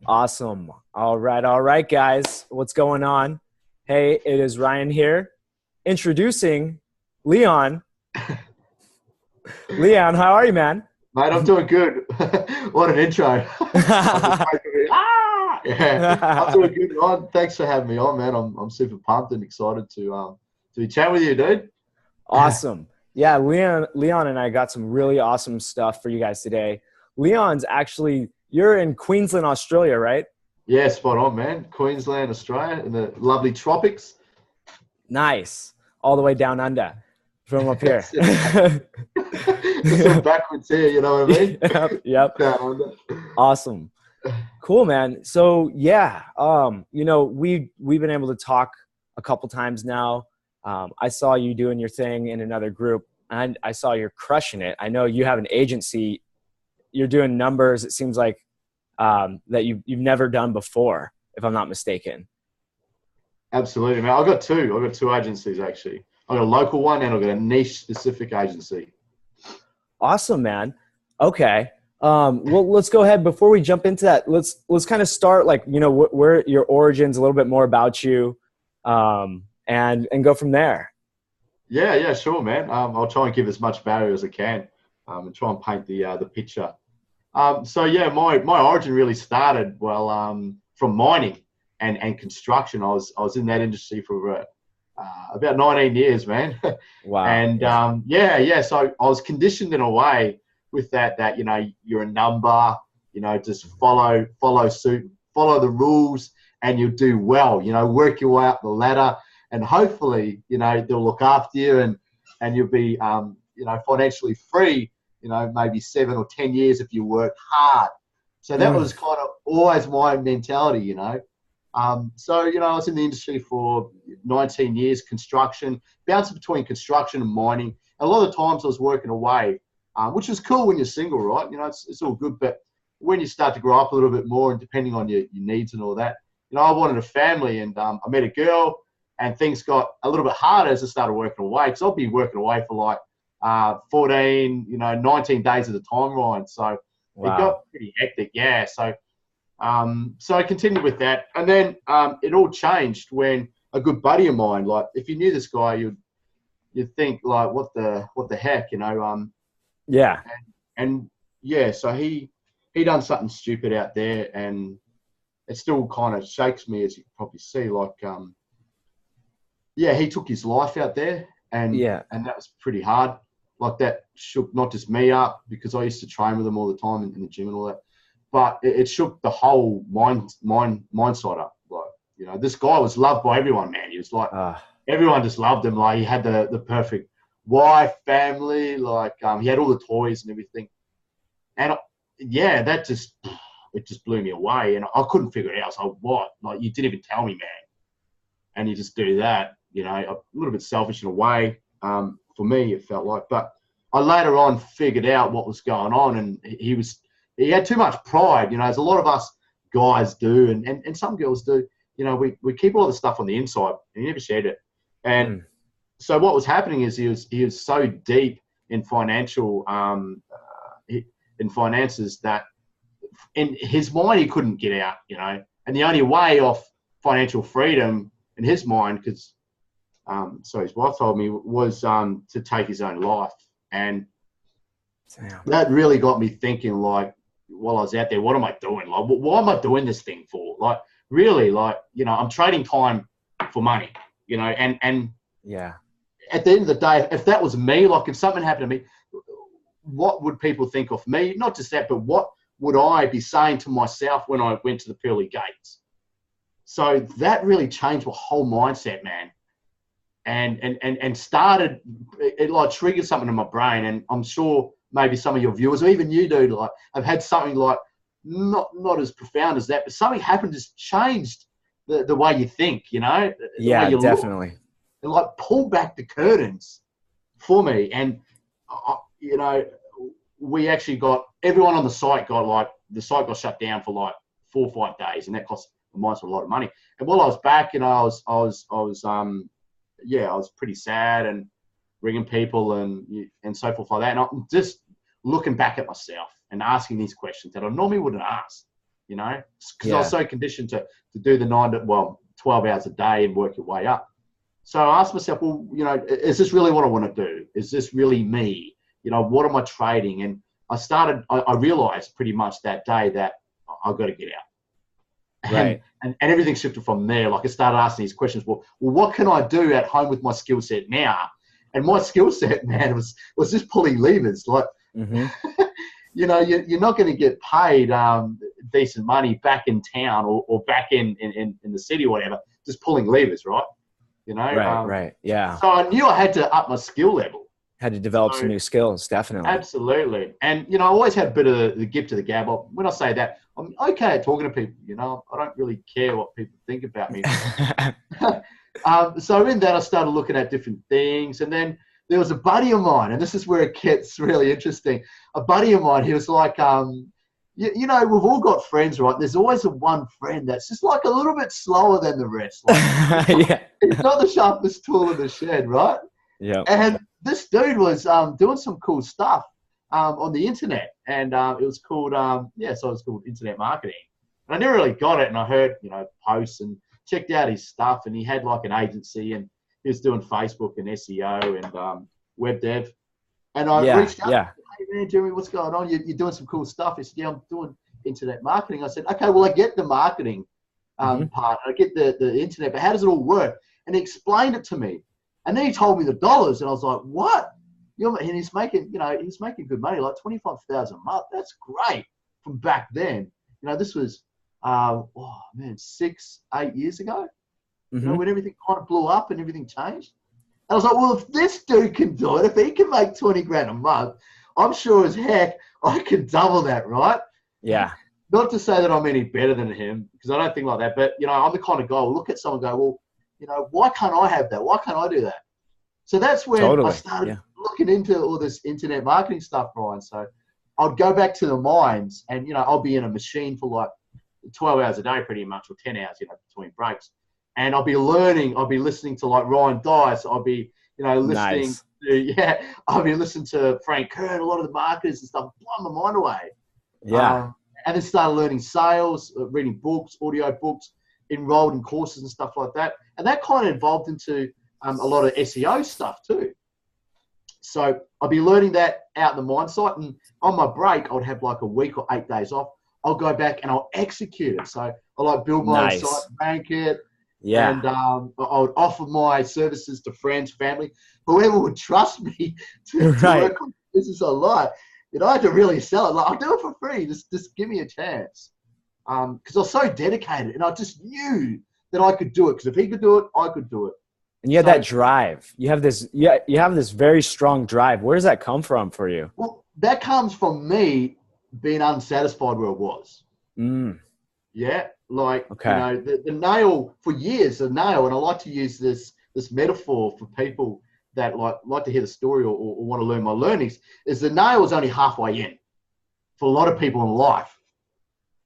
Awesome. All right, guys. What's going on? Hey, it is Ryan here. Introducing Leon. Leon, how are you, man? Mate, I'm doing good. What an intro. I'm just making yeah. I'm doing good. Oh, thanks for having me on, man. I'm super pumped and excited to be chatting with you, dude. Awesome. Yeah, Leon and I got some really awesome stuff for you guys today. Leon's actually you're in Queensland, Australia, right? Yeah, spot on, man. Queensland, Australia, in the lovely tropics. Nice. All the way down under from up here. That's it, mate. Just all backwards here, you know what I mean? Yep. Down under. Awesome. Cool, man. So yeah, we've been able to talk a couple times now. I saw you doing your thing in another group, and I saw you're crushing it. I know you have an agency. You're doing numbers. It seems like that you've never done before, if I'm not mistaken. Absolutely, man. I've got two agencies actually. I've got a local one and I've got a niche specific agency. Awesome, man. Okay. Well, let's go ahead before we jump into that. Let's kind of start like where your origins, a little bit more about you, and go from there. Yeah, sure, man. I'll try and give as much value as I can, and try and paint the picture. So yeah, my origin really started from mining and construction. I was in that industry for about 19 years, man. Wow. And yeah. So I was conditioned in a way with that you're a number, just follow suit, follow the rules, and you'll do well. Work your way up the ladder, and hopefully they'll look after you, and you'll be financially free. Maybe 7 or 10 years if you work hard. So that was kind of always my mentality. So I was in the industry for 19 years, construction, bouncing between construction and mining. A lot of times I was working away, which is cool when you're single, right? It's all good. But when you start to grow up a little bit more and depending on your needs and all that, I wanted a family, and I met a girl, and things got a little bit harder as I started working away, because I'll be working away for like 14, 19 days at a time, Ryan. So it Wow. got pretty hectic. Yeah. So I continued with that. And then it all changed when a good buddy of mine, like if you knew this guy, you'd think like, what the heck. Yeah. And yeah, so he done something stupid out there, and it still kind of shakes me, as you can probably see. Like, yeah, he took his life out there, and Yeah. that was pretty hard. Like that shook not just me up, because I used to train with him all the time in the gym and all that, but it shook the whole mindset up. Like, this guy was loved by everyone, man. He was like, Uh, everyone just loved him. Like, he had the perfect wife, family. Like, he had all the toys and everything. And yeah, it just blew me away, and I couldn't figure it out. I was like, what? Like, you didn't even tell me, man. And you just do that. A little bit selfish in a way. For me, it felt like, but I later on figured out what was going on, and he had too much pride, as a lot of us guys do, and some girls do. We keep all the stuff on the inside, and he never shared it. And mm, so what was happening is he was so deep in in finances, that in his mind he couldn't get out, and the only way of financial freedom in his mind, because so his wife told me, was to take his own life. And damn. that really got me thinking, like, while I was out there, what am I doing? Like, why am I doing this thing for? Like, really, like, I'm trading time for money, and Yeah. at the end of the day, if that was me, like if something happened to me, what would people think of me? Not just that, but what would I be saying to myself when I went to the pearly gates? So that really changed my whole mindset, man. And started, it like triggered something in my brain. And I'm sure maybe some of your viewers, or even you, dude, like, have had something like not as profound as that, but something happened, just changed the way you think, the way Yeah, you look. definitely. It like pulled back the curtains for me. And we actually got everyone on the site the site got shut down for like 4 or 5 days, and that cost the mines a lot of money. And while I was back, I was pretty sad and ringing people and so forth like that. And I'm just looking back at myself and asking these questions that I normally wouldn't ask. you know, because I was so conditioned to do the 12 hours a day and work your way up. So I asked myself, well, you know, is this really what I want to do? Is this really me? You know, what am I trading? And I realized pretty much that day that I've got to get out. Right. And everything shifted from there. Like I started asking these questions. Well, what can I do at home with my skill set now? And my skill set, man, was just pulling levers. Like, you know, you're not going to get paid decent money back in town or back in the city or whatever, just pulling levers, right? You know? Right. Yeah. So I knew I had to up my skill level. Had to develop some new skills, definitely. Absolutely. And, you know, I always had a bit of the gift of the gab. When I say that, I'm okay at talking to people, you know. I don't really care what people think about me. So in that, I started looking at different things. And then there was a buddy of mine, and this is where it gets really interesting. A buddy of mine, he was like, you know, we've all got friends, right? There's always one friend that's just like a little bit slower than the rest. Like, he's not the sharpest tool in the shed, right? Yeah. And this dude was doing some cool stuff on the internet, and it was called so it was called internet marketing. And I never really got it, and I heard, you know, posts and checked out his stuff, and he had like an agency, and he was doing Facebook and SEO and web dev. And I reached out, hey man, Jeremy, what's going on? You're doing some cool stuff. He said, yeah, I'm doing internet marketing. I said, okay, well, I get the marketing part, I get the internet, but how does it all work? And he explained it to me. And then he told me the dollars, and I was like, what? And he's making, you know, he's making good money, like $25,000 a month. That's great from back then. You know, this was, 6-8 years ago, you know, when everything kind of blew up and everything changed. And I was like, well, if this dude can do it, if he can make 20 grand a month, I'm sure as heck I can double that, right? Yeah. Not to say that I'm any better than him, because I don't think like that, but, you know, I'm the kind of guy who'll look at someone and go, well, you know, why can't I have that? Why can't I do that? So that's when I started looking into all this internet marketing stuff, Brian. So I'd go back to the mines, and, you know, I'll be in a machine for like 12 hours a day pretty much, or 10 hours, you know, between breaks. And I'll be learning, I'll be listening to like Ryan Dice, I'll be, you know, listening I'll be listening to Frank Kern, a lot of the marketers and stuff, blowing my mind away. Yeah. And then started learning sales, reading books, audio books, enrolled in courses and stuff like that. And that kind of evolved into a lot of SEO stuff too. So I'll be learning that out in the mine site, and on my break, I would have like a week or 8 days off. I'll go back and I'll execute it. So I like build my own site, rank it. Yeah. And I would offer my services to friends, family, whoever would trust me to work on the business I like. You know, I had to really sell it. Like, I'll do it for free. Just give me a chance. Because I was so dedicated, and I just knew that I could do it. Because if he could do it, I could do it. And you have that drive. You have this very strong drive. Where does that come from for you? Well, that comes from me being unsatisfied where I was. Yeah, like, you know, the nail for years, and I like to use this metaphor for people that like to hear the story or want to learn my learnings, is the nail is only halfway in for a lot of people in life.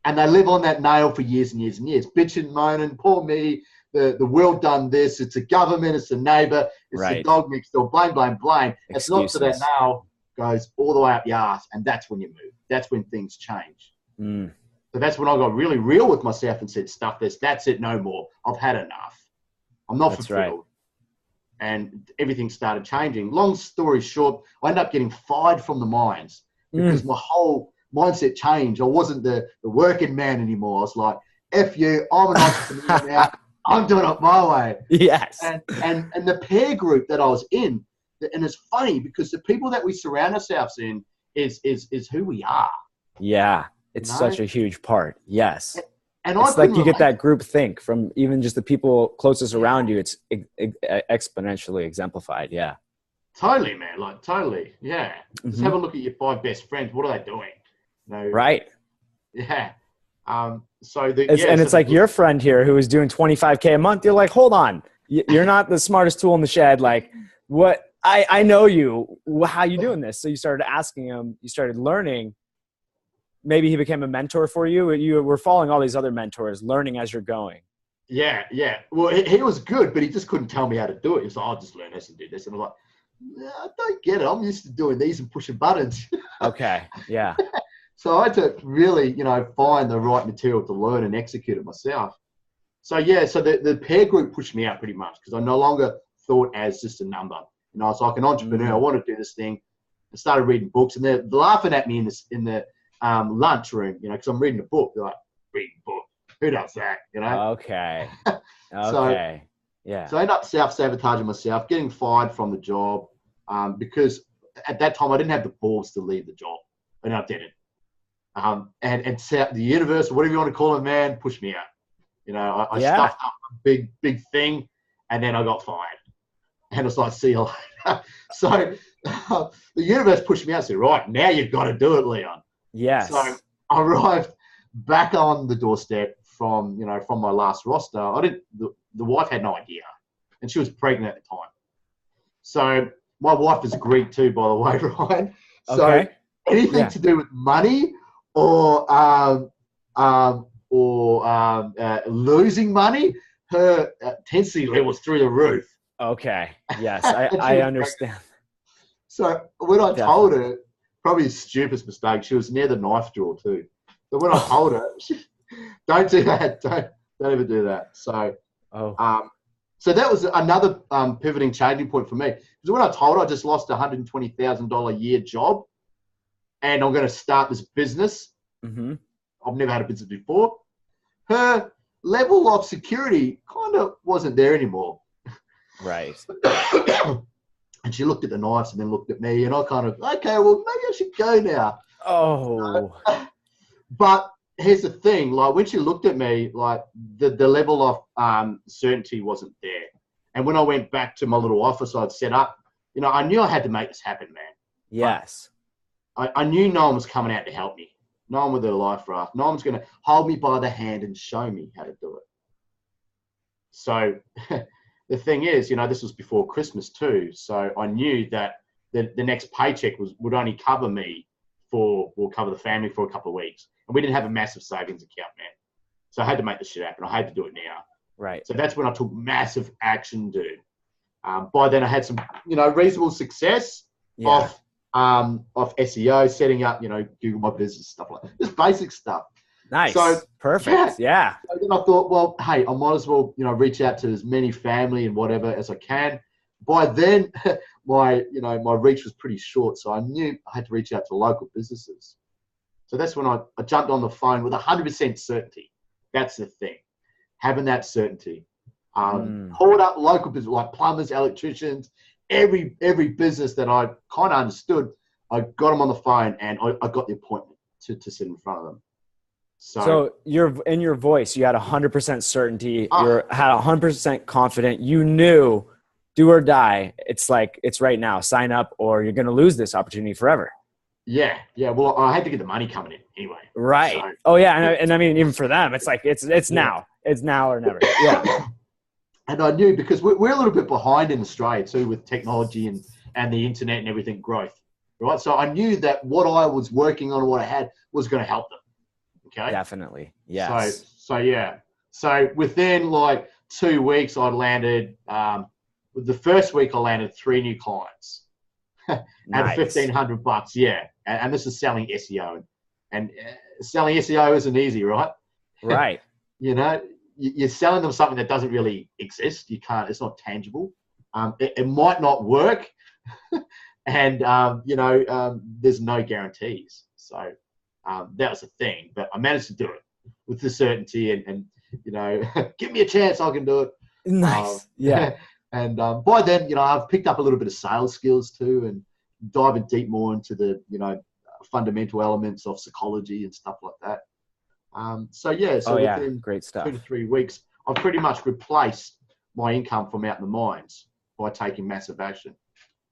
And they live on that nail for years and years and years, bitching, moaning, poor me, the world done this, it's the government, it's the neighbor, it's the dog next door, blame. It's not to that nail goes all the way up your ass, and that's when you move. That's when things change. So that's when I got really real with myself and said, stuff this, that's it, no more. I've had enough. I'm not fulfilled. And everything started changing. Long story short, I ended up getting fired from the mines because my whole mindset changed. I wasn't the working man anymore. I was like, F you, I'm an entrepreneur now. I'm doing it my way. Yes. And the peer group that I was in, and it's funny because the people that we surround ourselves in is who we are. Yeah. It's such a huge part. Yes. And it's like you get that group think from even just the people closest around you. It's exponentially exemplified. Yeah. Totally, man. Like, totally. Yeah. Just have a look at your 5 best friends. What are they doing? You know, right. Yeah. It's like your friend here who is doing $25K a month. You're like, hold on. You're not the smartest tool in the shed. Like, what? I know you. How you doing this? So you started asking him. You started learning. Maybe he became a mentor for you. You were following all these other mentors, learning as you're going. Yeah. Well, he was good, but he just couldn't tell me how to do it. He was like, I'll just learn this and do this. And I'm like, I don't get it. I'm used to doing these and pushing buttons. Okay. Yeah. So I had to really, find the right material to learn and execute it myself. So yeah, so the peer group pushed me out pretty much because I no longer thought as just a number. I was like an entrepreneur. I want to do this thing. I started reading books, and they're laughing at me in the lunch room, because I'm reading a book. They're like, reading a book? Who does that? Okay. So, yeah. So I ended up self-sabotaging myself, getting fired from the job because at that time I didn't have the balls to leave the job, and I didn't. And the universe, whatever you want to call it, man, pushed me out. I stuffed up a big thing, and then I got fired. And it's like, see you later. So the universe pushed me out and said, right, now you've got to do it, Leon. Yes. So I arrived back on the doorstep from my last roster. The wife had no idea, and she was pregnant at the time. So my wife is Greek too, by the way, Ryan. So anything to do with money or losing money, her intensity level was through the roof. Okay. Yes, I understand. So when I told her, probably the stupidest mistake, she was near the knife drawer too. So when I told her, don't do that. Don't ever do that. So, so that was another pivoting changing point for me. Because when I told her I just lost a $120,000 a year job, and I'm going to start this business. Mm-hmm. I've never had a business before. Her level of security kind of wasn't there anymore. Right. And she looked at the knives and then looked at me, and I kind of, okay, well, maybe I should go now. Oh. But here's the thing, like when she looked at me, like the level of certainty wasn't there. And when I went back to my little office I'd set up, I knew I had to make this happen, man. Yes. I knew no one was coming out to help me. No one with a life raft. No one's going to hold me by the hand and show me how to do it. So the thing is, this was before Christmas too. So I knew that the next paycheck would only cover me cover the family for a couple of weeks. And we didn't have a massive savings account, man. So I had to make this shit happen. I had to do it now. Right. So that's when I took massive action, dude. By then I had some, reasonable success off SEO, setting up, Google My Business, stuff like that. Just basic stuff. Nice. So, perfect. Yeah. So then I thought, well, hey, I might as well, reach out to as many family and whatever as I can. By then, my reach was pretty short. So I knew I had to reach out to local businesses. So that's when I jumped on the phone with 100% certainty. That's the thing. Having that certainty. Called up local business like plumbers, electricians, every business that I kind of understood. I got them on the phone and I got the appointment to sit in front of them. So in your voice, you had 100% certainty. You had 100% confident. You knew, do or die. It's like, it's right now. Sign up or you're going to lose this opportunity forever. Yeah. Well, I had to get the money coming in anyway. Right. So, and I mean, even for them, it's like, it's now. It's now or never. Yeah. And I knew because we're a little bit behind in Australia too with technology and the internet and everything growth, right? So I knew that what I was working on, what I had was going to help them. Okay. Definitely. Yes. So yeah. So within like 2 weeks, I landed. The first week, I landed 3 new clients at $1,500. Yeah, and this is selling SEO, and selling SEO isn't easy, right? Right. You're selling them something that doesn't really exist. You can't. It's not tangible. It might not work, and there's no guarantees. So that was the thing. But I managed to do it with the certainty and give me a chance, I can do it. Nice. Yeah. And by then, I've picked up a little bit of sales skills too, and diving deep more into the fundamental elements of psychology and stuff like that. So within great stuff. 2 to 3 weeks, I've pretty much replaced my income from out in the mines by taking massive action.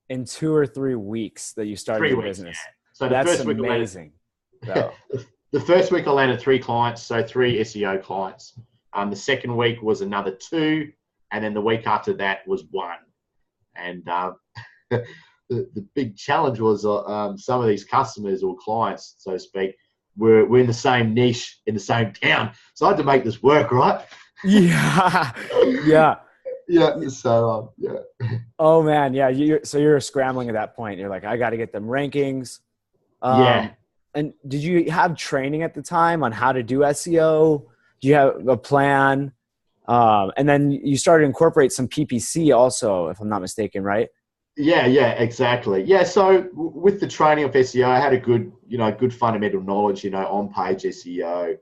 In 2 or 3 weeks that you started your business. Yeah. So that's amazing. The first week I landed 3 clients, so 3 SEO clients. The second week was another 2, and then the week after that was 1. And the big challenge was some of these customers or clients, so to speak, we're in the same niche in the same town. So I had to make this work, right? Yeah. Yeah. Yeah. So, yeah. Oh, man. Yeah. You're scrambling at that point. You're like, I got to get them rankings. Yeah. And did you have training at the time on how to do SEO? Do you have a plan? And then you started to incorporate some PPC also, if I'm not mistaken, right? Yeah, exactly. Yeah, so with the training of SEO, I had a good fundamental knowledge, on page SEO.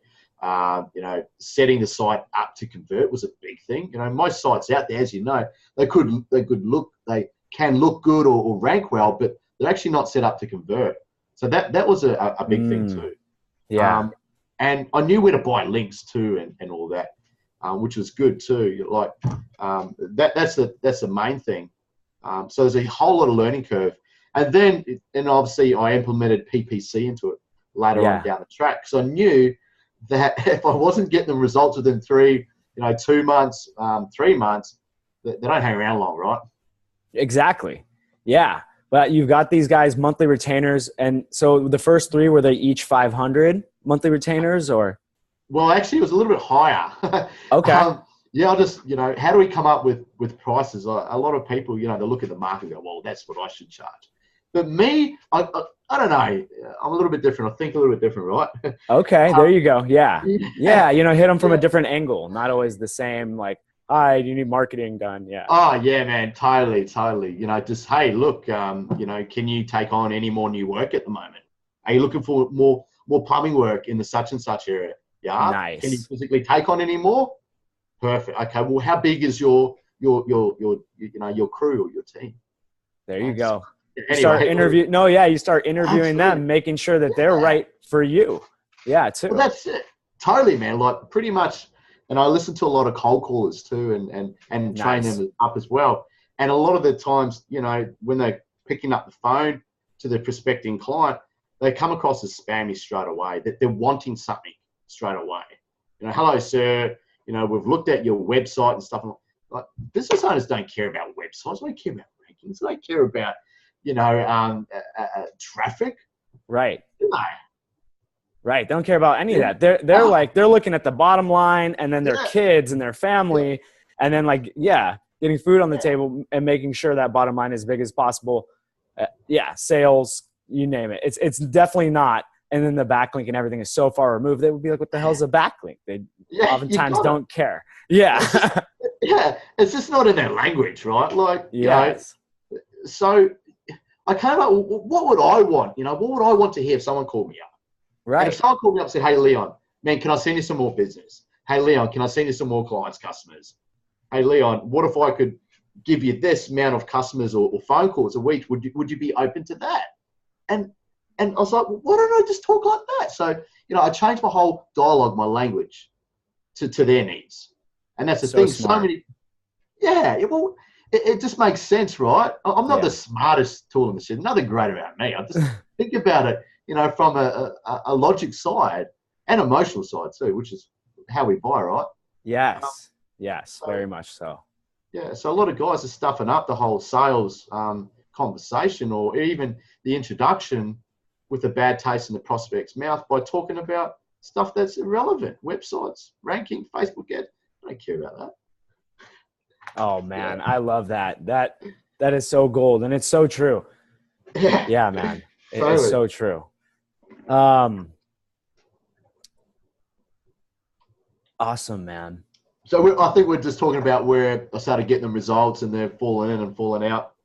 Setting the site up to convert was a big thing. Most sites out there, as you know, they can look good or rank well, but they're actually not set up to convert. So that was a big thing too. Yeah. And I knew where to buy links too, and all that, which was good too. Like that's the main thing. So there's a whole lot of learning curve, and obviously I implemented PPC into it later on down the track. So I knew that if I wasn't getting the results within 2 months, 3 months, they don't hang around long, right? Exactly. Yeah. But you've got these guys monthly retainers. And so the first 3, were they each 500 monthly retainers or? Well, actually it was a little bit higher. Okay. Yeah, I just, how do we come up with prices? A lot of people, they look at the market and go, well, that's what I should charge. But me, I don't know. I'm a little bit different. I think a little bit different, right? Okay, there you go. Yeah. Yeah, hit them from a different angle. Not always the same, like, hi, you need marketing done. Yeah. Oh, yeah, man. Totally. Just, hey, look, can you take on any more new work at the moment? Are you looking for more plumbing work in the such and such area? Yeah. Nice. Can you physically take on any more? Perfect. Okay. Well, how big is your crew or your team? There you go. Anyway, you start interviewing them, making sure that they're right for you. Yeah, too. Well, that's it. Totally, man. Like pretty much, and I listen to a lot of cold callers too, and train them up as well. And a lot of the times, when they're picking up the phone to the prospecting client, they come across as spammy straight away. That they're wanting something straight away. Hello, sir. We've looked at your website and stuff. Like business owners don't care about websites. They care about rankings. They care about traffic. Right. No. Right. They don't care about any of that. They're looking at the bottom line and then their kids and their family and then getting food on the table and making sure that bottom line is as big as possible. Sales, you name it. It's definitely not. And then the backlink and everything is so far removed. They would be like, what the hell's a backlink? They oftentimes don't care. Yeah. It's just not in their language, right? Like, yes. So I came up, what would I want? What would I want to hear if someone called me up? Right. And if someone called me up and said, hey, Leon, man, can I send you some more business? Hey, Leon, can I send you some more clients, customers? Hey, Leon, what if I could give you this amount of customers or phone calls a week? Would you be open to that? And I was like, well, why don't I just talk like that? So, I changed my whole dialogue, my language to their needs. And that's the thing. Smart. So many, it just makes sense, right? I'm not the smartest tool in the shed. Nothing great about me. I just think about it, from a logic side and emotional side too, which is how we buy, right? Yes. Yes, very much so. Yeah. So a lot of guys are stuffing up the whole sales conversation or even the introduction with a bad taste in the prospect's mouth by talking about stuff that's irrelevant. Websites, ranking, Facebook ads. I don't care about that. Oh man, I love that. That is so gold, and it's so true. Yeah, man, it's so true. Awesome, man. So I think we're just talking about where I started getting them results, and they're falling in and falling out.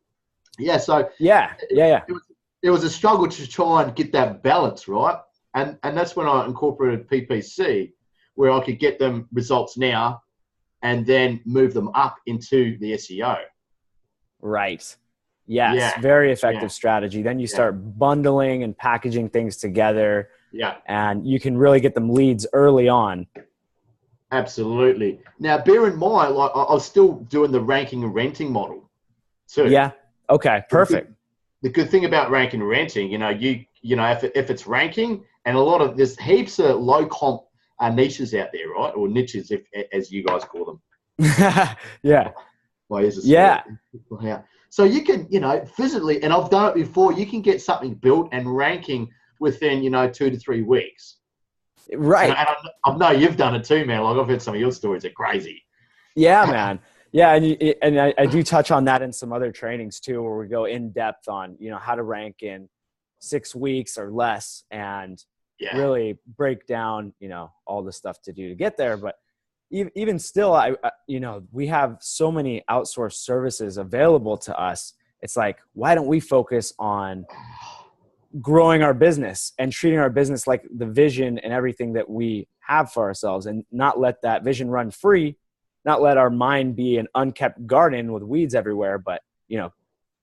Yeah. So It was a struggle to try and get that balance right, and that's when I incorporated PPC, where I could get them results now and then move them up into the SEO. Right. Yes. Very effective strategy. Then you start bundling and packaging things together. Yeah. And you can really get them leads early on. Absolutely. Now, bear in mind, like I was still doing the ranking and renting model too. Yeah. Okay. Perfect. The good thing about ranking and renting, if it's ranking, and there's heaps of low comp niches out there, right? Or niches, as you guys call them. Yeah. Yeah. So you can, physically, and I've done it before, you can get something built and ranking within, 2 to 3 weeks. Right. And I know you've done it too, man. Like I've heard some of your stories are crazy. Yeah, man. Yeah. And I do touch on that in some other trainings too, where we go in depth on, how to rank in 6 weeks or less and really break down, you know, all the stuff to do to get there. But even still, you know, we have so many outsourced services available to us. It's like, why don't we focus on growing our business and treating our business like the vision and everything that we have for ourselves, and not let that vision run free, not let our mind be an unkept garden with weeds everywhere, but, you know,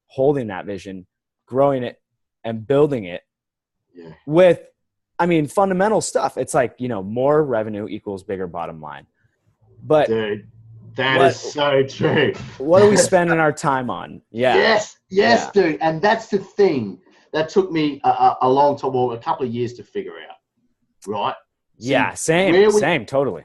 holding that vision, growing it and building it with, I mean, fundamental stuff. It's like, you know, more revenue equals bigger bottom line. But dude, that is so true. What are we spending our time on? Yes, dude. And that's the thing that took me a long time, well, a couple of years to figure out, right? Same, totally.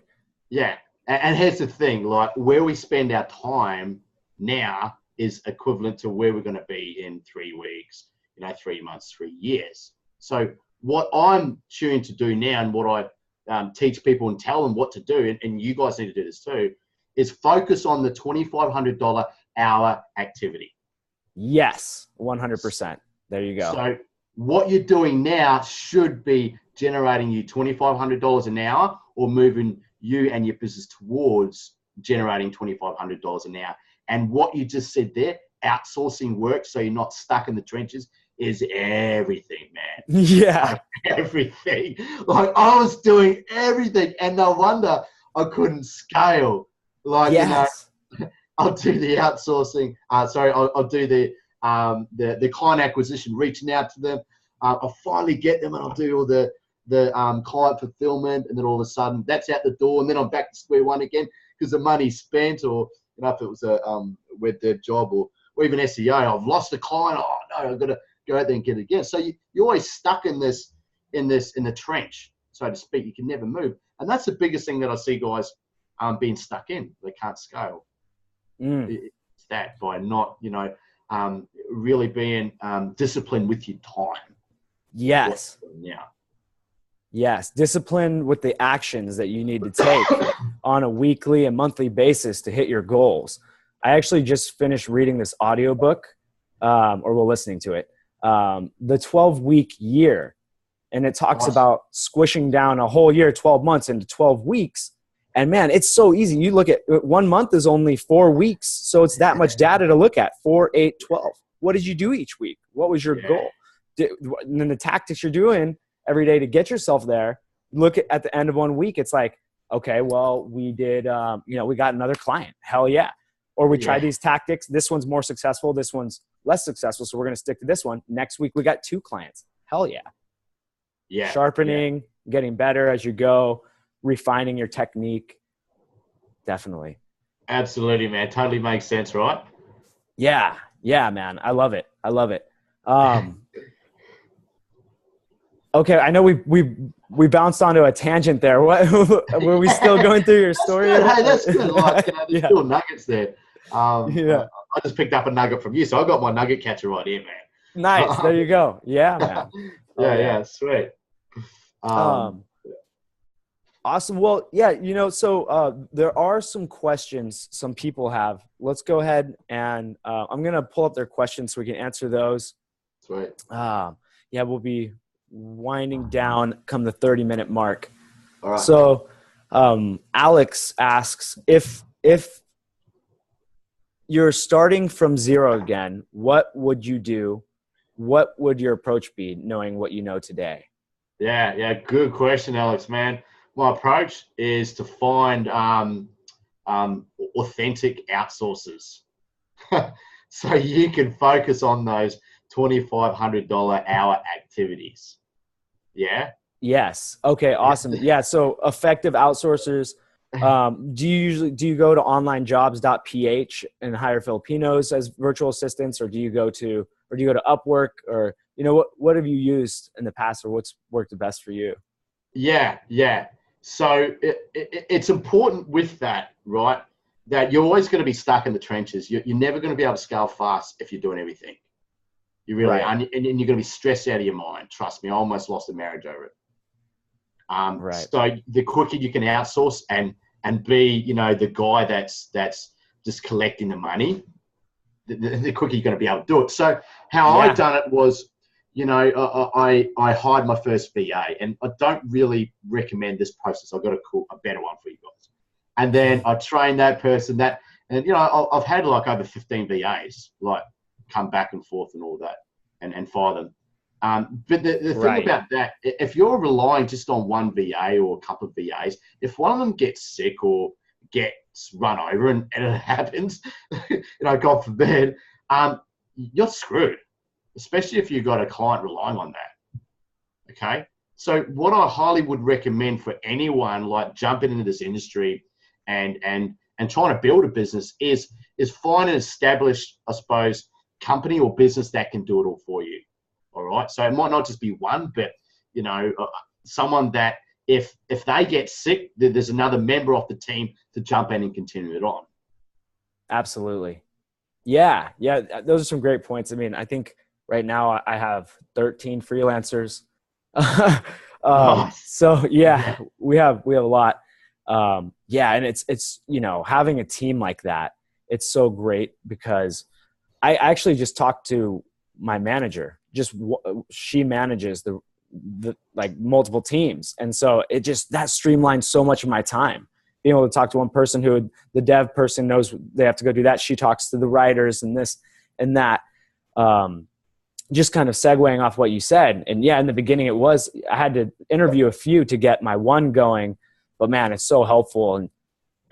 Yeah. And here's the thing, like, where we spend our time now is equivalent to where we're going to be in 3 weeks, you know, 3 months, 3 years. So what I'm tuned to do now, and what I teach people and tell them what to do, and you guys need to do this too, is focus on the $2,500 hour activity. Yes, 100%. There you go. So what you're doing now should be generating you $2,500 an hour, or moving you and your business towards generating $2,500 an hour. And what you just said there, outsourcing work so you're not stuck in the trenches, is everything, man. Yeah. Like, everything. Like, I was doing everything, and no wonder I couldn't scale. Like, you know, I'll do the outsourcing. I'll do the client acquisition, reaching out to them. I'll finally get them, and I'll do all the client fulfillment, and then all of a sudden that's out the door, and then I'm back to square one again because the money's spent, or, you know, if it was a web dev job or even SEO, I've lost the client. Oh no, I've got to go out there and get it again. So you're always stuck in the trench, so to speak. You can never move, and that's the biggest thing that I see guys being stuck in. They can't scale. It's that, by not, you know, really being disciplined with your time. Yes. Yeah. Yes. Discipline with the actions that you need to take on a weekly and monthly basis to hit your goals. I actually just finished reading this audiobook, or we're listening to it, the 12-week year. And it talks about squishing down a whole year, 12 months into 12 weeks. And man, it's so easy. You look at 1 month is only 4 weeks. So it's that much data to look at. 4, 8, 12. What did you do each week? What was your goal? And then the tactics you're doing every day to get yourself there. Look at the end of 1 week. It's like, okay, well, we did, you know, we got another client. Hell yeah. Or we tried these tactics. This one's more successful. This one's less successful. So we're going to stick to this one. Next week, we got 2 clients. Hell yeah. Yeah. Sharpening, getting better as you go, refining your technique. Definitely. Absolutely, man. Totally makes sense, right? Yeah. Yeah, man. I love it. I love it. Okay. I know we bounced onto a tangent there. What, were we still going through your story? Hey, that's good. Like, you know, there's still nuggets there. I just picked up a nugget from you, so I got my nugget catcher right here, man. Nice. There you go. Yeah, man. Yeah, sweet. Awesome. Well, yeah, you know, so there are some questions some people have. Let's go ahead and I'm going to pull up their questions so we can answer those. Sweet. Yeah, we'll be winding down come the 30-minute mark. All right. So Alex asks, if you're starting from zero again, what would you do? What would your approach be, knowing what you know today? Yeah, good question, Alex, man. My approach is to find authentic outsourcers, so you can focus on those $2,500 hour activities. Yeah. Yes. Okay. Awesome. Yeah. So effective outsourcers. Do you go to onlinejobs.ph and hire Filipinos as virtual assistants, or do you go to Upwork, or, you know, what have you used in the past, or what's worked the best for you? Yeah. So it's important with that, right? That you're always going to be stuck in the trenches. You're never going to be able to scale fast if you're doing everything. You really are. And you're going to be stressed out of your mind. Trust me, I almost lost a marriage over it. So the quicker you can outsource and be, you know, the guy that's just collecting the money, the quicker you're going to be able to do it. So how I done it was, you know, I hired my first VA, and I don't really recommend this process. I've got a better one for you guys. And then I trained that person, and you know, I've had like over 15 VAs, like come back and forth and all that, and fire them. But the thing about that, if you're relying just on one VA or a couple of VAs, if one of them gets sick or gets run over, and it happens, you know, God forbid, you're screwed, especially if you've got a client relying on that. Okay. So what I highly would recommend for anyone like jumping into this industry and trying to build a business is find an established, I suppose, company or business that can do it all for you. All right. So it might not just be one, but, you know, someone that if they get sick, there's another member of the team to jump in and continue it on. Absolutely. Yeah. Those are some great points. I mean, I think right now I have 13 freelancers. Nice. So yeah, we have a lot. Yeah. And it's, you know, having a team like that, it's so great because I actually just talked to my manager. She manages the like multiple teams. And so that streamlines so much of my time. Being able to talk to one person the dev person knows they have to go do that. She talks to the writers and this and that. Just kind of segueing off what you said. And yeah, in the beginning I had to interview a few to get my one going, but man, it's so helpful, and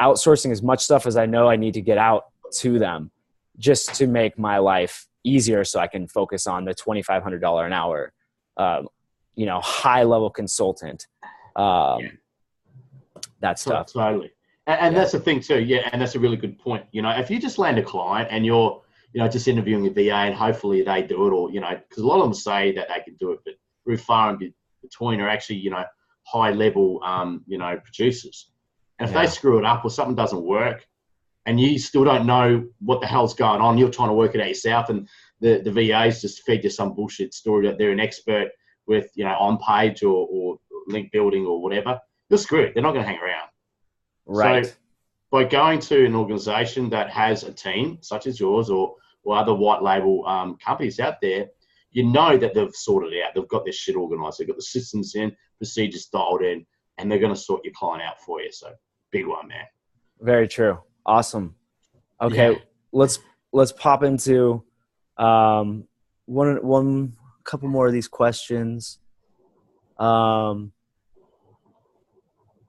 outsourcing as much stuff as I know I need to get out to them just to make my life easier so I can focus on the $2,500 an hour, you know, high level consultant. That stuff. Totally. And that's the thing too. Yeah. And that's a really good point. You know, if you just land a client and you're, you know, just interviewing a VA and hopefully they do it, or, you know, because a lot of them say that they can do it, but very far in between are actually, you know, high level, you know, producers. And if they screw it up or something doesn't work and you still don't know what the hell's going on, you're trying to work it out yourself, and the VAs just feed you some bullshit story that they're an expert with, you know, on page or link building or whatever, you're screwed. They're not going to hang around. Right. So by going to an organization that has a team such as yours or other white label companies out there, you know that they've sorted it out. They've got their shit organized. They've got the systems in, procedures dialed in, and they're going to sort your client out for you. So big one, man. Very true. Awesome. Okay. Yeah. Let's pop into one couple more of these questions.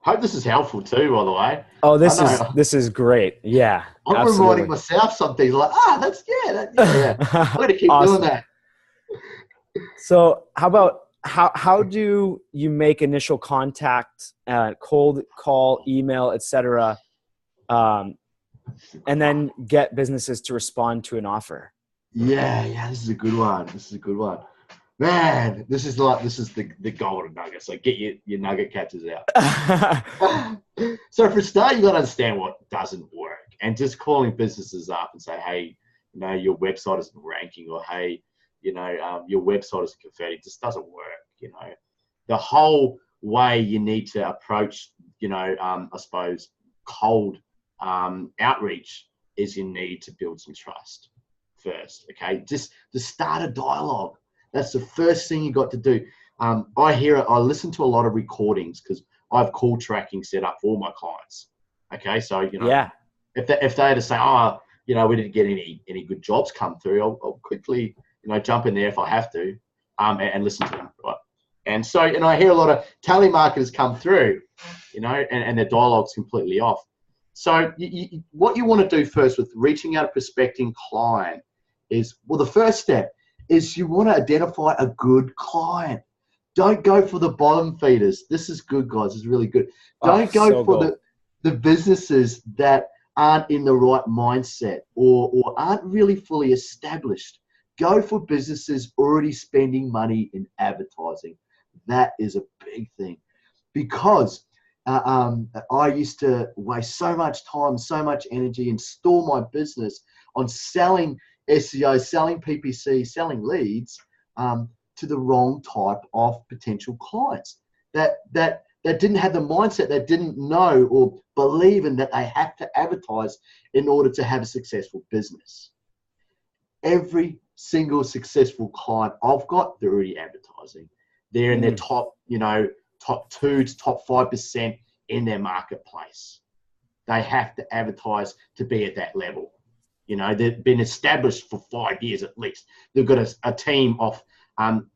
Hope this is helpful too, by the way. Oh, this is great. Yeah. I'm reminding myself something like, that's yeah. I'm going to keep doing that. So how do you make initial contact, cold call, email, etc., and then get businesses to respond to an offer? Yeah, this is a good one. Man, this is the golden nugget. So get your nugget catchers out. So for a start, you got to understand what doesn't work, and just calling businesses up and say, hey, you know, your website isn't ranking, or hey, you know, your website is confetti. It just doesn't work. You know, the whole way you need to approach, you know, I suppose cold outreach is you need to build some trust first. Okay, just to start a dialogue. That's the first thing you got to do. I listen to a lot of recordings because I have call tracking set up for all my clients. Okay, so, you know, if they had to say, you know, we didn't get any good jobs come through, I'll quickly, you know, jump in there if I have to, and listen to them, right? And so, and I hear a lot of telemarketers come through, you know, and their dialogue's completely off. So what you want to do first with reaching out a prospecting client is, well, the first step is you want to identify a good client. Don't go for the bottom feeders. This is good, guys. This is really good. Don't go for the businesses that aren't in the right mindset or aren't really fully established. Go for businesses already spending money in advertising. That is a big thing, because I used to waste so much time, so much energy, and store my business on selling SEO, selling PPC, selling leads to the wrong type of potential clients that didn't have the mindset, that didn't know or believe in that they have to advertise in order to have a successful business. Every single successful client I've got, they're already advertising. They're in their top, top 2 to top 5% in their marketplace. They have to advertise to be at that level. They've been established for 5 years at least. They've got a team of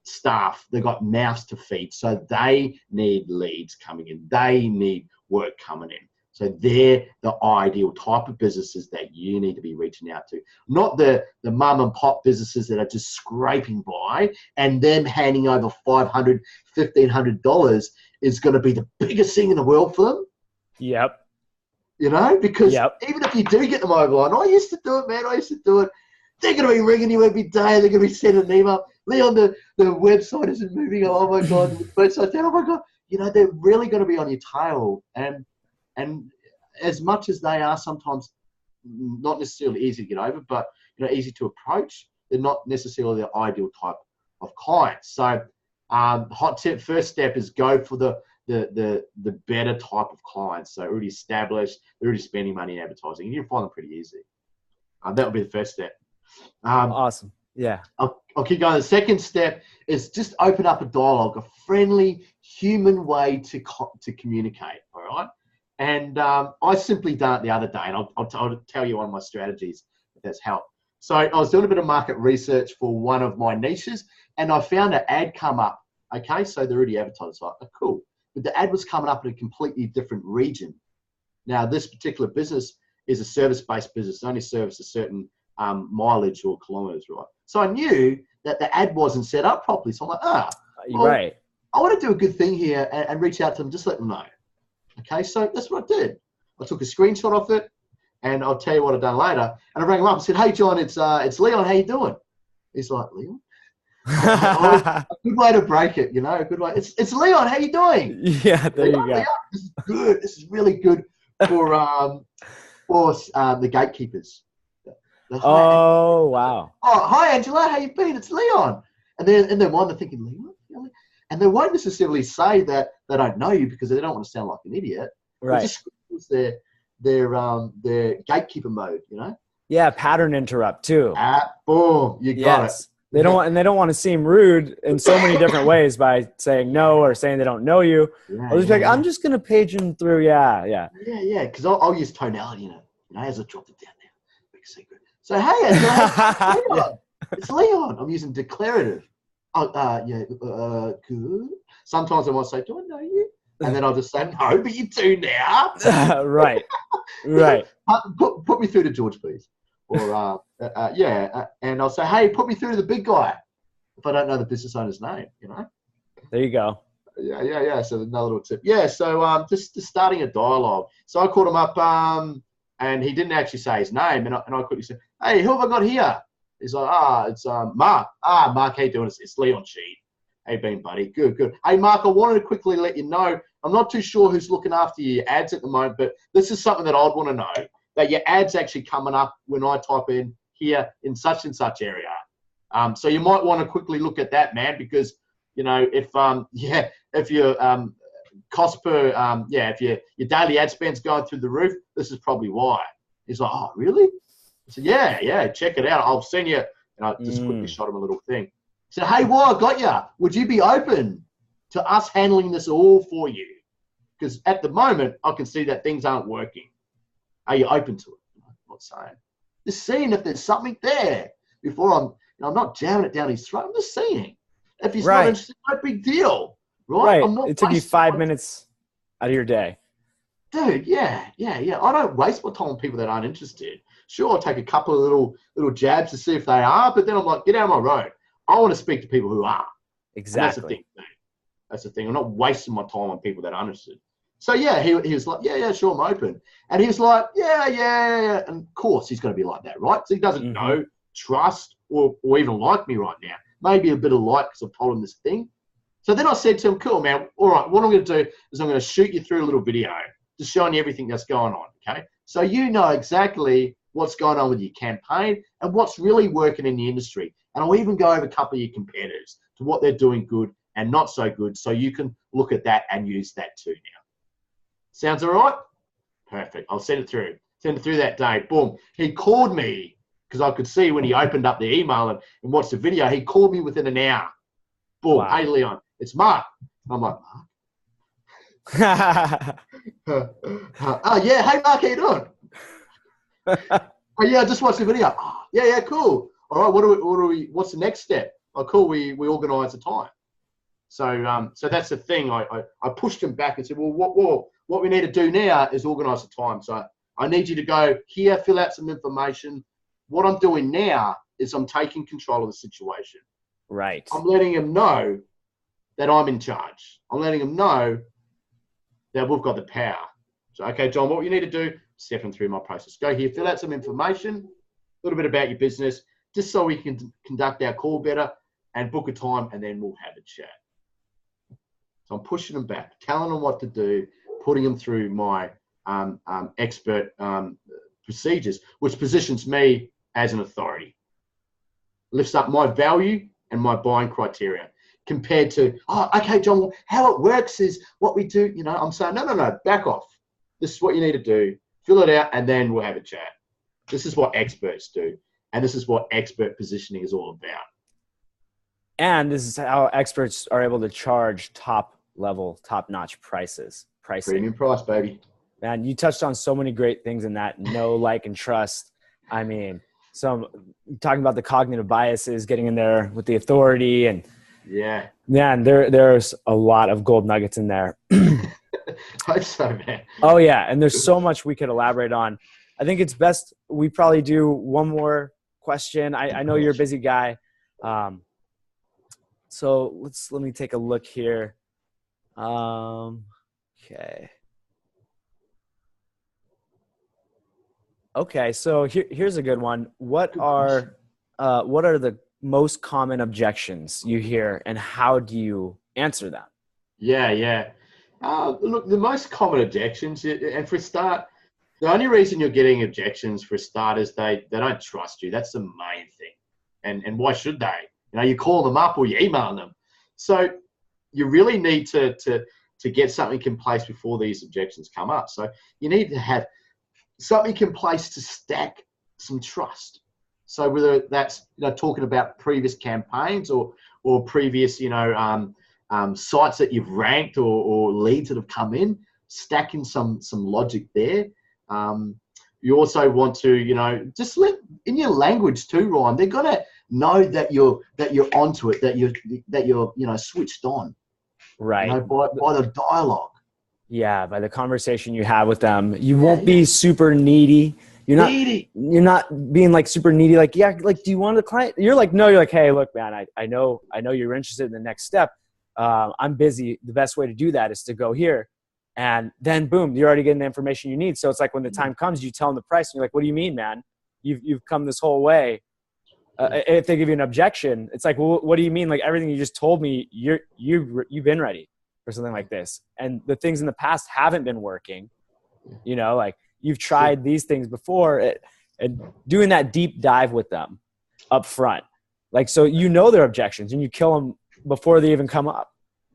staff. They've got mouths to feed. So they need leads coming in. They need work coming in. So they're the ideal type of businesses that you need to be reaching out to. Not the mum and pop businesses that are just scraping by, and them handing over $500, $1,500 is going to be the biggest thing in the world for them. Yep. Because even if you do get them over the line, I used to do it, man. I used to do it. They're going to be ringing you every day. They're going to be sending an email. Leon, the website isn't moving. Oh my God. The website's down. Oh my God. They're really going to be on your tail. And as much as they are sometimes not necessarily easy to get over, but easy to approach, they're not necessarily the ideal type of clients. So hot tip, first step is go for the better type of clients. So already established, they're already spending money in advertising. You can find them pretty easy. That would be the first step. Awesome. Yeah. I'll keep going. The second step is just open up a dialogue, a friendly, human way to communicate. All right. And I simply done it the other day, and I'll tell you one of my strategies if that's helped. So I was doing a bit of market research for one of my niches, and I found an ad come up. Okay, so they're already advertised. So cool. But the ad was coming up in a completely different region. Now, this particular business is a service-based business. It only serves a certain mileage or kilometers, right? So I knew that the ad wasn't set up properly. So I'm like, right. I want to do a good thing here and reach out to them, just let them know. Okay, so that's what I did. I took a screenshot of it, and I'll tell you what I've done later. And I rang him up and said, "Hey, John, it's Leon. How you doing?" He's like, "Leon." A good way to break it, a good way. It's Leon. How you doing? Yeah, there Leon, you go. Leon, this is good. This is really good for the gatekeepers. Oh, wow. Oh, hi, Angela. How you been? It's Leon. And then in their mind, they're thinking, Leon? Really? And they won't necessarily say that they don't know you because they don't want to sound like an idiot. Right. It just their gatekeeper mode, Yeah, pattern interrupt too. Boom, you got it. They don't want to seem rude in so many different ways by saying no or saying they don't know you. I'll just be like, I'm just gonna page them through. Yeah. Because I'll use tonality, as I dropped it down there. Big secret. So hey, Angela, Leon. It's Leon. I'm using declarative. Good. Sometimes I might say, do I know you? And then I'll just say, no, but you do now. Right. Put me through to George, please. Or, and I'll say, hey, put me through to the big guy. If I don't know the business owner's name, There you go. Yeah. So another little tip. Yeah, so just starting a dialogue. So I called him up, and he didn't actually say his name. And I quickly said, hey, who have I got here? He's like, it's Mark. Mark, how you doing? It's Leon Sheed. How you been, buddy? Good. Hey, Mark, I wanted to quickly let you know, I'm not too sure who's looking after your ads at the moment, but this is something that I'd want to know, that your ad's actually coming up when I type in here in such and such area. So you might want to quickly look at that, man, because, if your cost per, if your daily ad spend's going through the roof, this is probably why. He's like, oh, really? I said, yeah, check it out. I'll send you. And I just quickly shot him a little thing. He said, hey, I got you. Would you be open to us handling this all for you? Because at the moment, I can see that things aren't working. Are you open to it? I'm not saying. Just seeing if there's something there before I'm not jamming it down his throat. I'm just seeing. If he's not interested, no big deal. Right? It took you 5 minutes out of your day. Dude, yeah. I don't waste my time on people that aren't interested. Sure, I'll take a couple of little jabs to see if they are, but then I'm like, get out of my road. I want to speak to people who are. Exactly. That's the thing. I'm not wasting my time on people that are interested. So yeah, he was like, yeah, sure, I'm open. And he was like, yeah. And of course he's going to be like that, right? So he doesn't know, trust, or even like me right now. Maybe a bit of like because I've told him this thing. So then I said to him, cool, man. All right, what I'm going to do is I'm going to shoot you through a little video just showing you everything that's going on, okay? So you know exactly what's going on with your campaign and what's really working in the industry. And I'll even go over a couple of your competitors to what they're doing good and not so good, so you can look at that and use that too now. Sounds all right? Perfect. I'll send it through. Send it through that day. Boom. He called me because I could see when he opened up the email and watched the video, he called me within an hour. Boom, Wow. Hey, Leon, it's Mark. I'm like, Mark? Oh, yeah, hey, Mark, how you doing? Oh, yeah, I just watched the video. Oh, yeah, cool. All right, what's the next step? Oh, cool, we organise a time. So that's the thing. I pushed him back and said, well, what we need to do now is organise a time. So I need you to go here, fill out some information. What I'm doing now is I'm taking control of the situation. Right. I'm letting him know that I'm in charge. I'm letting him know that we've got the power. So, okay, John, what you need to do, step him through my process. Go here, fill out some information, a little bit about your business, just so we can conduct our call better and book a time, and then we'll have a chat. So I'm pushing them back, telling them what to do, putting them through my expert procedures, which positions me as an authority. Lifts up my value and my buying criteria compared to, oh, okay, John, well, how it works is what we do. You know, I'm saying, no, back off. This is what you need to do. Fill it out, and then we'll have a chat. This is what experts do, and this is what expert positioning is all about. And this is how experts are able to charge top-level, top-notch pricing. Premium price, baby. Man, you touched on so many great things in that. Know, like, and trust. I mean, talking about the cognitive biases, getting in there with the authority, and yeah, man, there's a lot of gold nuggets in there. Hope so, man. Oh yeah, and there's so much we could elaborate on. I think it's best we probably do one more question. I know you're a busy guy, so let me take a look here. Okay, so here's a good one. What are the most common objections you hear, and how do you answer them? Yeah. Look, the most common objections, and for a start, the only reason you're getting objections for a start is they don't trust you. That's the main thing. And why should they? You know, you call them up or you email them. So you really need to get something in place before these objections come up. So you need to have something in place to stack some trust. So whether that's, you know, talking about previous campaigns or previous, you know, sites that you've ranked or leads that have come in, stacking some logic there. You also want to, you know, just let in your language too, Ryan. They're gonna know that you're onto it, that you're you know, switched on. Right. You know, by the dialogue. Yeah, by the conversation you have with them. You won't be super needy. You're not being like super needy. Like, yeah, like, do you want the client? You're like, no. You're like, hey, look, man, I know you're interested in the next step. I'm busy. The best way to do that is to go here. And then boom, you're already getting the information you need. So it's like when the time comes, you tell them the price and you're like, what do you mean, man? You've come this whole way. If they give you an objection, it's like, well, what do you mean? Like, everything you just told me, you've been ready for something like this. And the things in the past haven't been working, you know, like you've tried these things before, and doing that deep dive with them up front. Like, so, you know, their objections and you kill them before they even come up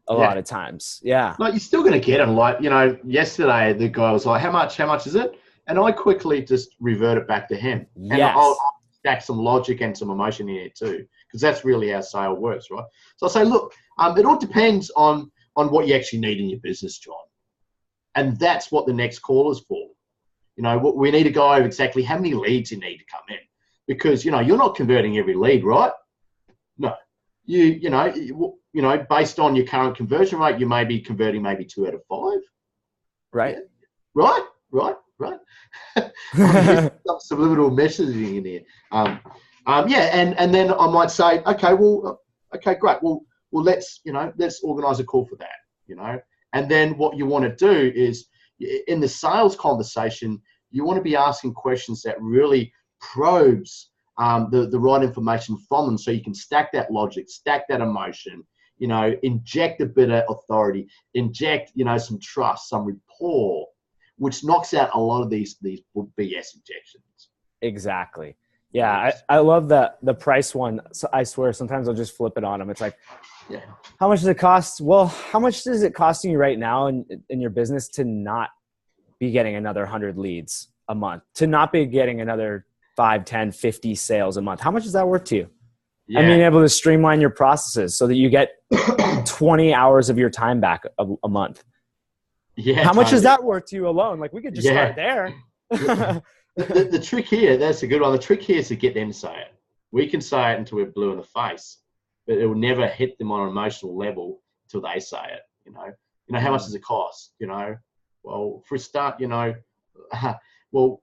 a lot of times. Yeah. Like, you're still going to get them. Like, you know, yesterday the guy was like, how much is it? And I quickly just revert it back to him. Yes. And I'll stack some logic and some emotion in it too, because that's really how sale works, right? So I say, look, it all depends on what you actually need in your business, John. And that's what the next call is for. You know, we need to go over exactly how many leads you need to come in, because, you know, you're not converting every lead, right? No. You know, based on your current conversion rate, you may be converting maybe 2 out of 5. Right. Yeah. Right. Some subliminal messaging in here. And then I might say, okay, great. Well, let's organise a call for that, you know. And then what you want to do is, in the sales conversation, you want to be asking questions that really probes the right information from them, so you can stack that logic, stack that emotion, you know, inject a bit of authority, inject, you know, some trust, some rapport, which knocks out a lot of these BS injections. Exactly. Yeah, I love the price one. So I swear, sometimes I'll just flip it on them. It's like, yeah, how much does it cost? Well, how much is it costing you right now in your business to not be getting another 100 leads a month, to not be getting another 5, 10, 50 sales a month. How much is that worth to you? Yeah. And being able to streamline your processes so that you get 20 hours of your time back a month. Yeah. How much is that worth to you alone? Like, we could just start there. The trick here, that's a good one. The trick here is to get them to say it. We can say it until we're blue in the face, but it will never hit them on an emotional level until they say it. You know, how much does it cost? You know, well, for a start, you know, well,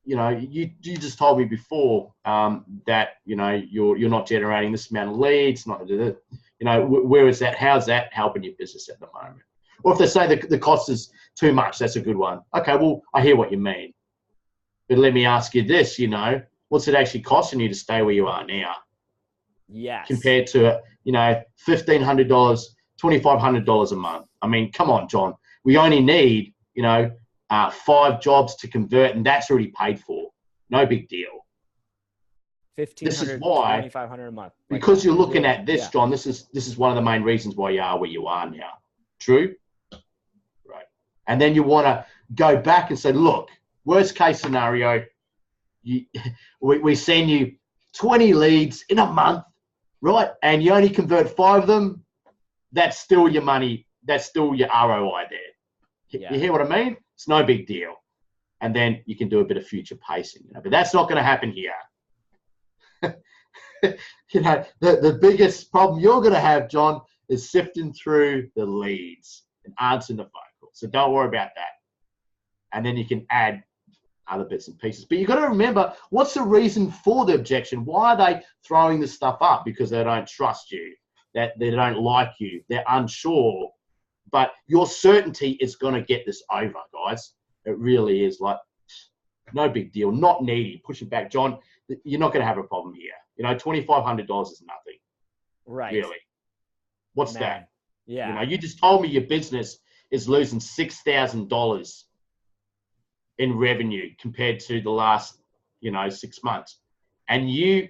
you know, you just told me before that, you know, you're not generating this amount of leads, not, you know, where is that? How's that helping your business at the moment? Or if they say the cost is too much, that's a good one. Okay, well, I hear what you mean. But let me ask you this, you know, what's it actually costing you to stay where you are now? Yes. Compared to, you know, $1,500, $2,500 a month. I mean, come on, John. We only need, you know, 5 jobs to convert, and that's already paid for. No big deal. $1,500, this is why, $2,500 a month. Because you're looking at this, John. This is one of the main reasons why you are where you are now. True? Right. And then you want to go back and say, look, worst case scenario, we send you 20 leads in a month, right? And you only convert 5 of them. That's still your money. That's still your ROI there. Yeah. You hear what I mean? It's no big deal. And then you can do a bit of future pacing, you know, but that's not going to happen here. You know, the biggest problem you're going to have, John, is sifting through the leads and answering the phone calls. So don't worry about that. And then you can add other bits and pieces. But you've got to remember, what's the reason for the objection? Why are they throwing this stuff up? Because they don't trust you, that they don't like you, they're unsure. But your certainty is going to get this over, guys. It really is. Like, no big deal. Not needy. Push it back, John. You're not going to have a problem here. You know, $2,500 is nothing. Right. Really. What's that? Yeah. You know, you just told me your business is losing $6,000 in revenue compared to the last, you know, 6 months. And you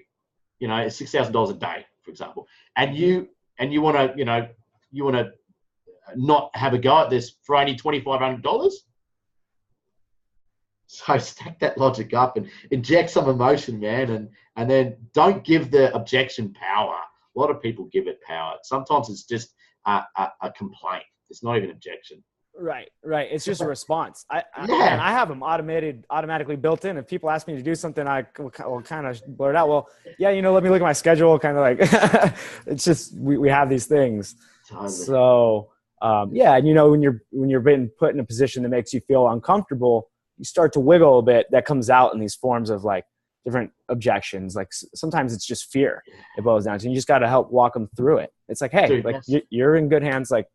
know, it's $6,000 a day, for example. And you want to, you know, you want to not have a go at this for only $2,500. So stack that logic up and inject some emotion, man, and then don't give the objection power. A lot of people give it power. Sometimes it's just a complaint. It's not even objection. Right. It's just a response. I have them automatically built in. If people ask me to do something, I will kind of blurt out, well, yeah, you know, let me look at my schedule. Kind of like, it's just, we have these things. Totally. So, yeah. And you know, when you're being put in a position that makes you feel uncomfortable, you start to wiggle a bit. That comes out in these forms of like different objections. Like sometimes it's just fear it boils down to, and you just got to help walk them through it. It's like, hey, dude, like you're in good hands. Like,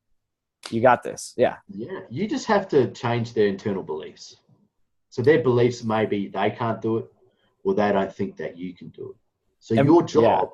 you got this. Yeah. Yeah. You just have to change their internal beliefs. So their beliefs, maybe they can't do it, or they don't think that you can do it. So your job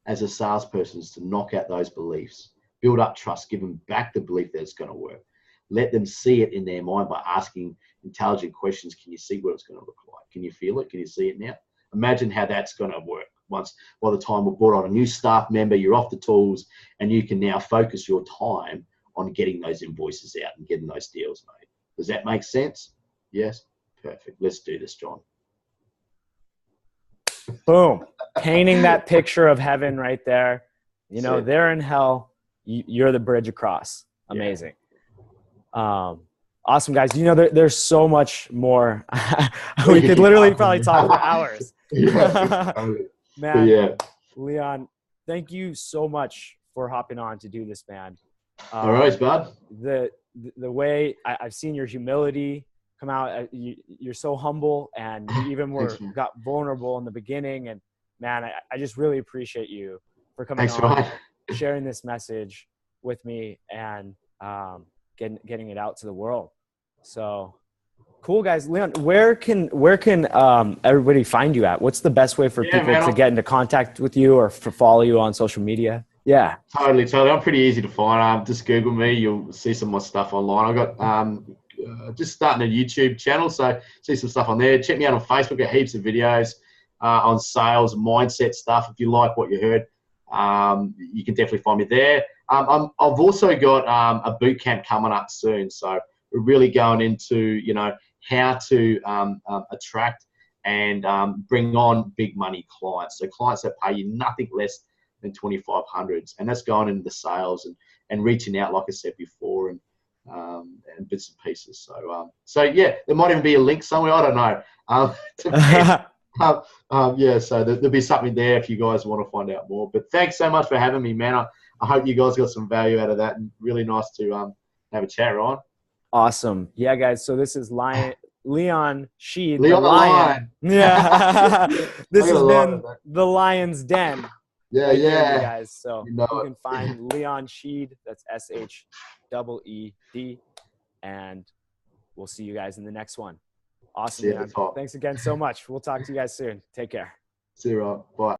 as a salesperson is to knock out those beliefs, build up trust, give them back the belief that it's going to work. Let them see it in their mind by asking intelligent questions. Can you see what it's going to look like? Can you feel it? Can you see it now? Imagine how that's going to work. Once, by the time we've brought on a new staff member, you're off the tools, and you can now focus your time on getting those invoices out and getting those deals made. Does that make sense? Yes? Perfect. Let's do this, John. Boom. Painting that picture of heaven right there. You know, they're in hell. You're the bridge across. Amazing. Yeah. Awesome, guys. You know, there's so much more. We could literally probably talk for hours. Man, Leon, thank you so much for hopping on to do this, man. All right, bud. The way I've seen your humility come out, you're so humble, and you even got vulnerable in the beginning. And man, I just really appreciate you for coming on, sharing this message with me, and getting it out to the world. So cool, guys. Leon, where can everybody find you at? What's the best way for people to get into contact with you or for follow you on social media? Yeah, totally. I'm pretty easy to find. Just Google me. You'll see some of my stuff online. I've got just starting a YouTube channel, so see some stuff on there. Check me out on Facebook. Got heaps of videos on sales, mindset stuff. If you like what you heard, you can definitely find me there. I've also got a boot camp coming up soon, so we're really going into, you know, how to attract and bring on big money clients. So clients that pay you nothing less than 2,500s, and that's going into the sales and reaching out, like I said before, and bits and pieces. So yeah, there might even be a link somewhere. I don't know. Yeah, so there'll be something there if you guys want to find out more. But thanks so much for having me, man. I hope you guys got some value out of that, and really nice to have a chat, Ryan. Awesome. Yeah, guys. So this is Leon Sheed, Leon the lion. Yeah. This has been the Lion's Den. Yeah, right yeah. there, you guys. So you can find Leon Sheed. That's SHEED. And we'll see you guys in the next one. Awesome, man. Thanks again so much. We'll talk to you guys soon. Take care. See you, Ryan. Bye.